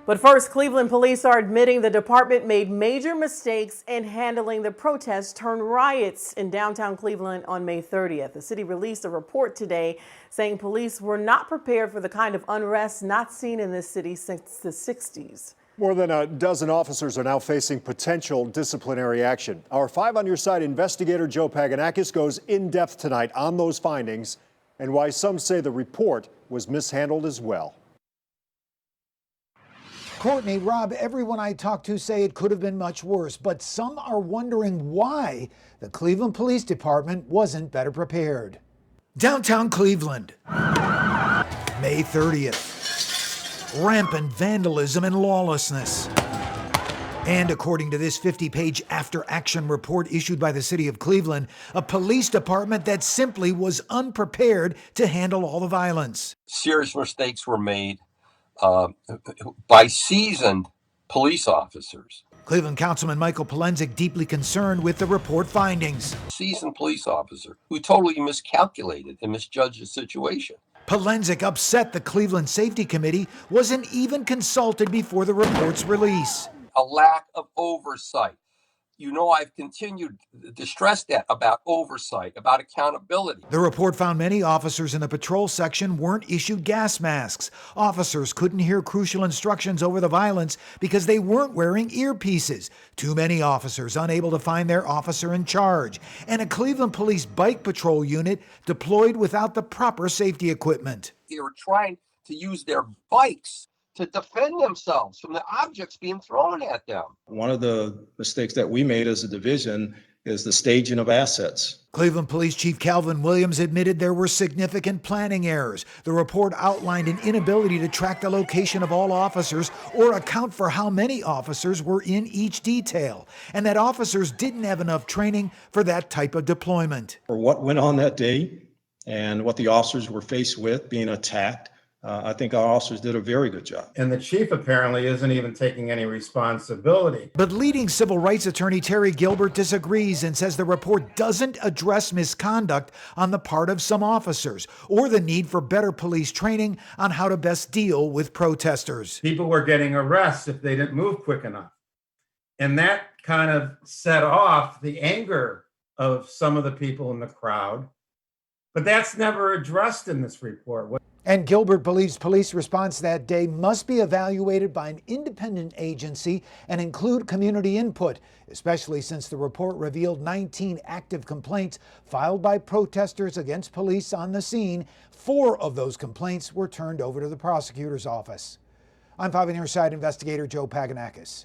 But first, Cleveland police are admitting the department made major mistakes in handling the protests turned riots in downtown Cleveland on May 30th. The city released a report today saying police were not prepared for the kind of unrest not seen in this city since the 60s. More than a dozen officers are now facing potential disciplinary action. Our 5 on Your Side investigator Joe PAGONAKIS goes in depth tonight on those findings and why some say the report was mishandled as well. Courtney, Rob, everyone I talked to say it could have been much worse, but some are wondering why the Cleveland Police Department wasn't better prepared. Downtown Cleveland, May 30th. Rampant vandalism and lawlessness. And according to this 50-page after-action report issued by the city of Cleveland, a police department that simply was unprepared to handle all the violence. Serious mistakes were made by seasoned police officers. Cleveland Councilman Michael Polenzek deeply concerned with the report findings. Seasoned police officer who totally miscalculated and misjudged the situation. Polenzek upset the Cleveland Safety Committee wasn't even consulted before the report's release. A lack of oversight. You know, I've continued to stress that about oversight, about accountability. The report found many officers in the patrol section weren't issued gas masks. Officers couldn't hear crucial instructions over the violence because they weren't wearing earpieces. Too many officers unable to find their officer in charge. And a Cleveland Police bike patrol unit deployed without the proper safety equipment. They were trying to use their bikes to defend themselves from the objects being thrown at them. One of the mistakes that we made as a division is the staging of assets. Cleveland Police Chief Calvin Williams admitted there were significant planning errors. The report outlined an inability to track the location of all officers or account for how many officers were in each detail, and that officers didn't have enough training for that type of deployment. For what went on that day and what the officers were faced with, being attacked, I think our officers did a very good job. And the chief apparently isn't even taking any responsibility. But leading civil rights attorney Terry Gilbert disagrees and says the report doesn't address misconduct on the part of some officers or the need for better police training on how to best deal with protesters. People were getting arrests if they didn't move quick enough. And that kind of set off the anger of some of the people in the crowd. But that's never addressed in this report. And Gilbert believes police response that day must be evaluated by an independent agency and include community input, especially since the report revealed 19 active complaints filed by protesters against police on the scene. 4 of those complaints were turned over to the prosecutor's office. I'm 5 on Your Side investigator Joe PAGONAKIS.